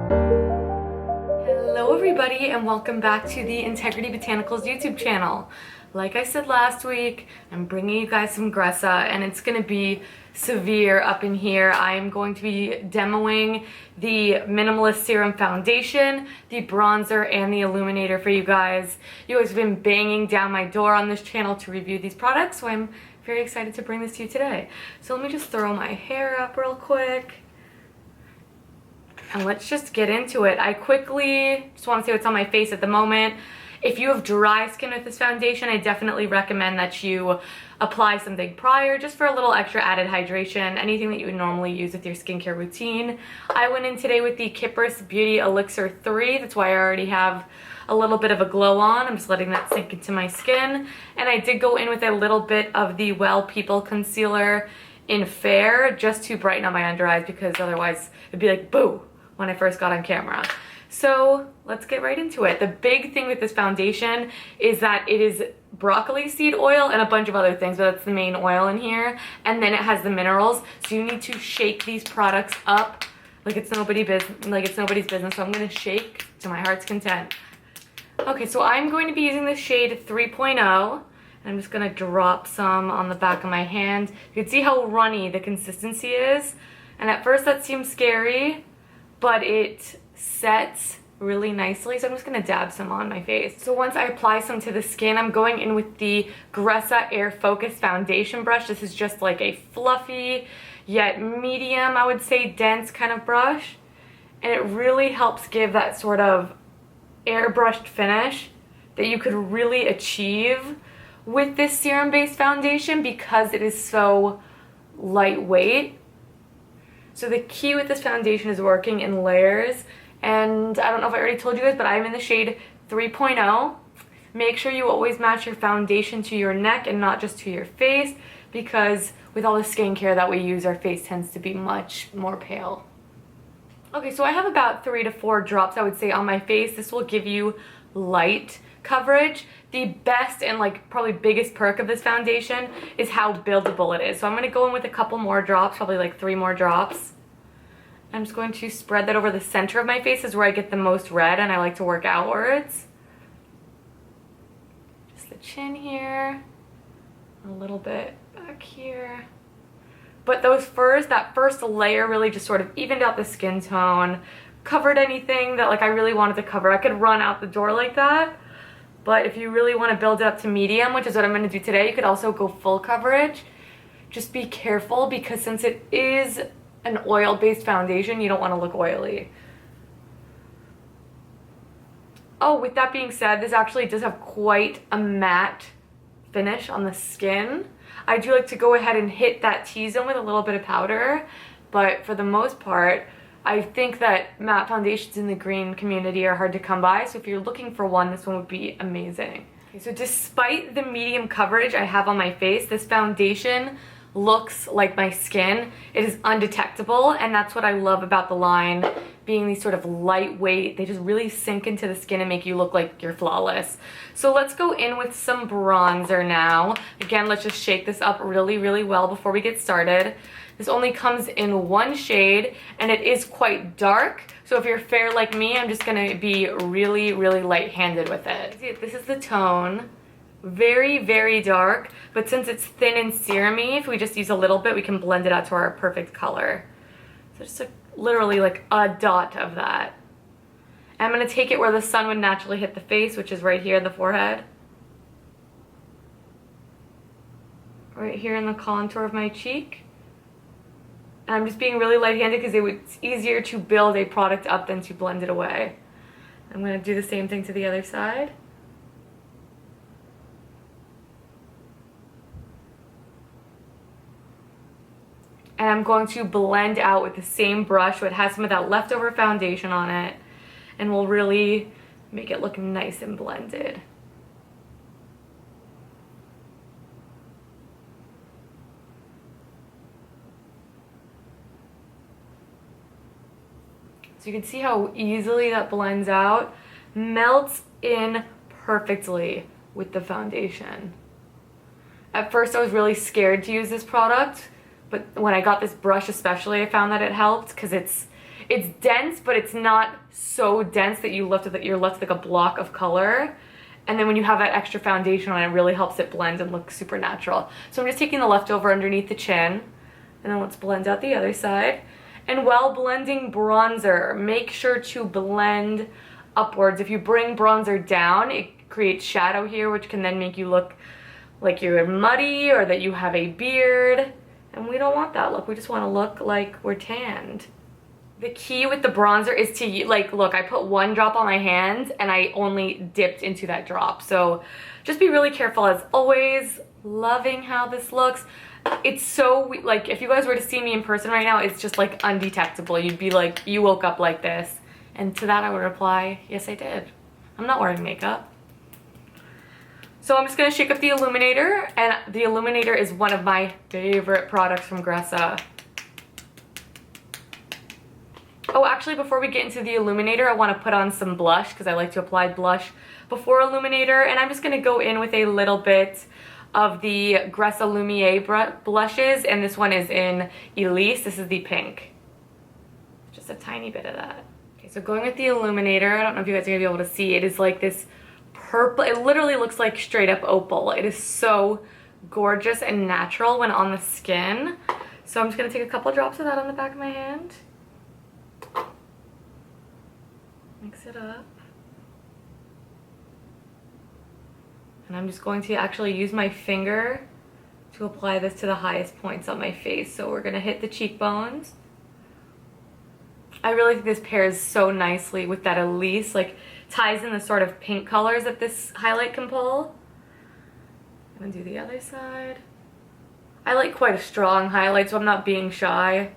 Hello everybody and welcome back to the Integrity Botanicals YouTube channel. Like I said last week, I'm bringing you guys some GRESSA and it's going to be severe up in here. I'm going to be demoing the Minimalist Serum Foundation, the Bronzer, and the Illuminator for you guys. You guys have been banging down my door on this channel to review these products, so I'm very excited to bring this to you today. So let me just throw my hair up real quick. And let's just get into it. I quickly just want to see what's on my face at the moment. If you have dry skin with this foundation, I definitely recommend that you apply something prior just for a little extra added hydration, anything that you would normally use with your skincare routine. I went in today with the Kypris Beauty Elixir 3. That's why I already have a little bit of a glow on. I'm just letting that sink into my skin. And I did go in with a little bit of the Well People Concealer in Fair just to brighten up my under eyes, because otherwise it'd be like boo when I first got on camera. So let's get right into it. The big thing with this foundation is that it is broccoli seed oil and a bunch of other things, but that's the main oil in here. And then it has the minerals. So you need to shake these products up like it's nobody's business. So I'm gonna shake to my heart's content. Okay, so I'm going to be using the shade 3.0. And I'm just gonna drop some on the back of my hand. You can see how runny the consistency is. And at first that seems scary, but it sets really nicely, so I'm just going to dab some on my face. So once I apply some to the skin, I'm going in with the GRESSA Air Focus Foundation brush. This is just like a fluffy, yet medium, I would say dense kind of brush. And it really helps give that sort of airbrushed finish that you could really achieve with this serum-based foundation because it is so lightweight. So the key with this foundation is working in layers, and I don't know if I already told you guys, but I'm in the shade 3.0. Make sure you always match your foundation to your neck and not just to your face, because with all the skincare that we use, our face tends to be much more pale. Okay, so I have about 3 to 4 drops, I would say, on my face. This will give you light coverage. The best and like probably biggest perk of this foundation is how buildable it is. So I'm going to go in with a couple more drops, probably like 3 more drops. I'm just going to spread that over the center of my face, is where I get the most red, and I like to work outwards. Just the chin here, a little bit back here. But that first layer really just sort of evened out the skin tone, covered anything that like I really wanted to cover. I could run out the door like that. But if you really want to build it up to medium, which is what I'm going to do today, you could also go full coverage. Just be careful, because since it is an oil-based foundation, you don't want to look oily. Oh, with that being said, this actually does have quite a matte finish on the skin. I do like to go ahead and hit that T-zone with a little bit of powder, but for the most part, I think that matte foundations in the green community are hard to come by, so if you're looking for one, this one would be amazing. Okay, so despite the medium coverage I have on my face, this foundation looks like my skin. It is undetectable, and that's what I love about the line, being these sort of lightweight. They just really sink into the skin and make you look like you're flawless. So let's go in with some bronzer now. Again, let's just shake this up really, really well before we get started. This only comes in one shade, and it is quite dark. So if you're fair like me, I'm just gonna be really, really light-handed with it. See, this is the tone. Very, very dark, but since it's thin and serum-y, if we just use a little bit, we can blend it out to our perfect color. So just literally like a dot of that. I'm gonna take it where the sun would naturally hit the face, which is right here, the forehead. Right here in the contour of my cheek. And I'm just being really light-handed because it's easier to build a product up than to blend it away. I'm going to do the same thing to the other side. And I'm going to blend out with the same brush, so it has some of that leftover foundation on it, and will really make it look nice and blended. So you can see how easily that blends out, melts in perfectly with the foundation. At first I was really scared to use this product, but when I got this brush especially, I found that it helped because it's It's dense, but it's not so dense that you're left with like a block of color. And then when you have that extra foundation on, it really helps it blend and look super natural. So I'm just taking the leftover underneath the chin, and then let's blend out the other side. And while blending bronzer, make sure to blend upwards. If you bring bronzer down, it creates shadow here, which can then make you look like you're muddy or that you have a beard. And we don't want that look. We just want to look like we're tanned. The key with the bronzer is to, like, look, I put one drop on my hand and I only dipped into that drop. So just be really careful as always. Loving how this looks. It's so, like, if you guys were to see me in person right now, it's just like undetectable. You'd be like, you woke up like this. And to that I would reply, yes I did. I'm not wearing makeup. So I'm just gonna shake up the Illuminator, and the Illuminator is one of my favorite products from GRESSA. Oh, actually, before we get into the Illuminator, I want to put on some blush because I like to apply blush before Illuminator, and I'm just going to go in with a little bit of the GRESSA Lumiere blushes, and this one is in Elise. This is the pink. Just a tiny bit of that. Okay, so going with the Illuminator, I don't know if you guys are going to be able to see, it is like this purple, it literally looks like straight up opal. It is so gorgeous and natural when on the skin. So I'm just going to take a couple drops of that on the back of my hand. Mix it up. And I'm just going to actually use my finger to apply this to the highest points on my face. So we're going to hit the cheekbones. I really think this pairs so nicely with that Elise, like ties in the sort of pink colors that this highlight can pull. I'm going to do the other side. I like quite a strong highlight, so I'm not being shy.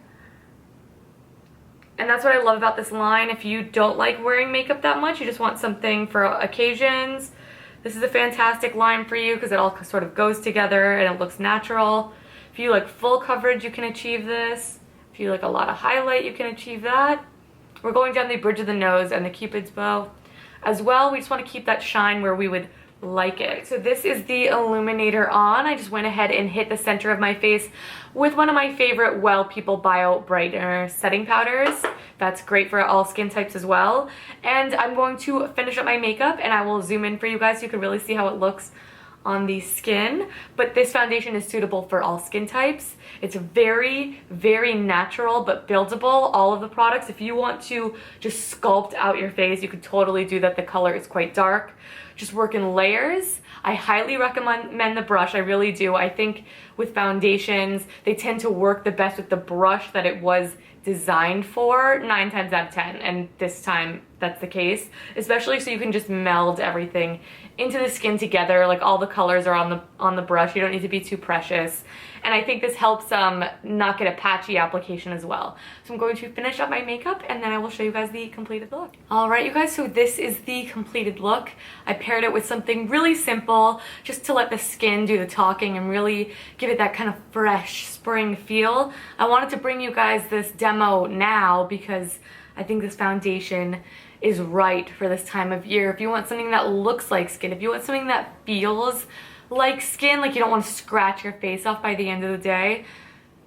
And that's what I love about this line. If you don't like wearing makeup that much, you just want something for occasions, this is a fantastic line for you because it all sort of goes together and it looks natural. If you like full coverage, you can achieve this. If you like a lot of highlight, you can achieve that. We're going down the bridge of the nose and the Cupid's bow as well. We just want to keep that shine where we would like it. So this is the Illuminator on. I just went ahead and hit the center of my face with one of my favorite Well People Bio Brightener setting powders. That's great for all skin types as well. And I'm going to finish up my makeup and I will zoom in for you guys so you can really see how it looks on the skin. But this foundation is suitable for all skin types. It's very, very natural but buildable, all of the products. If you want to just sculpt out your face, you could totally do that. The color is quite dark. Just work in layers. I highly recommend the brush, I really do. I think with foundations, they tend to work the best with the brush that it was designed for 9 times out of 10, and this time that's the case, especially so you can just meld everything into the skin together. Like all the colors are on the brush. You don't need to be too precious. And I think this helps not get a patchy application as well. So I'm going to finish up my makeup and then I will show you guys the completed look. All right, you guys, so this is the completed look. I paired it with something really simple just to let the skin do the talking and really give it that kind of fresh spring feel. I wanted to bring you guys this demo now because I think this foundation is right for this time of year. If you want something that looks like skin, if you want something that feels like skin, like you don't want to scratch your face off by the end of the day,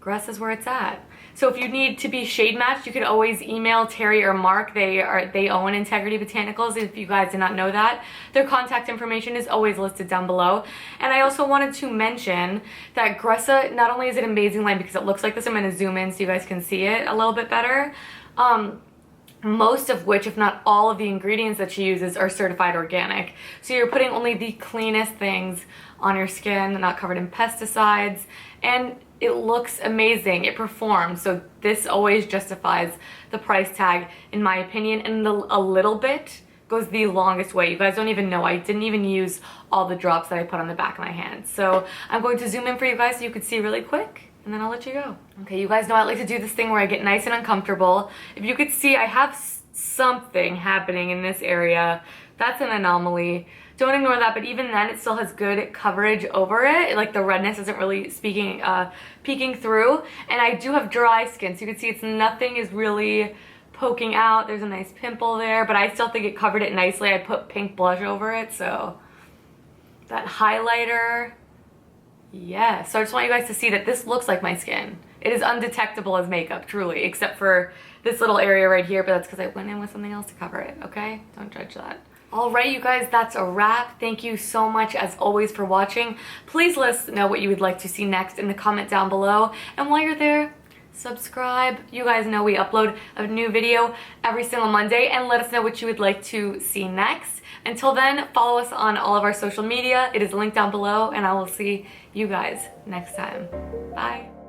GRESSA is where it's at. So if you need to be shade matched, you can always email Terry or Mark. They own Integrity Botanicals. If you guys did not know that, their contact information is always listed down below. And I also wanted to mention that GRESSA, not only is it an amazing line because it looks like this, I'm going to zoom in so you guys can see it a little bit better. Most of which, if not all of the ingredients that she uses are certified organic. So you're putting only the cleanest things on your skin, not covered in pesticides, and it looks amazing, it performs. So this always justifies the price tag in my opinion, and a little bit goes the longest way. You guys don't even know, I didn't even use all the drops that I put on the back of my hand. So I'm going to zoom in for you guys so you can see really quick, and then I'll let you go. Okay, you guys know I like to do this thing where I get nice and uncomfortable. If you could see, I have something happening in this area. That's an anomaly. Don't ignore that, but even then it still has good coverage over it. Like the redness isn't really peeking through. And I do have dry skin, so you can see nothing is really poking out. There's a nice pimple there, but I still think it covered it nicely. I put pink blush over it, so that highlighter. Yeah, so I just want you guys to see that this looks like my skin. It is undetectable as makeup, truly, except for this little area right here, but that's because I went in with something else to cover it, okay? Don't judge that. Alright, you guys, that's a wrap. Thank you so much, as always, for watching. Please let us know what you would like to see next in the comment down below. And while you're there, subscribe. You guys know we upload a new video every single Monday, and let us know what you would like to see next. Until then, follow us on all of our social media. It is linked down below, and I will see you guys next time. Bye.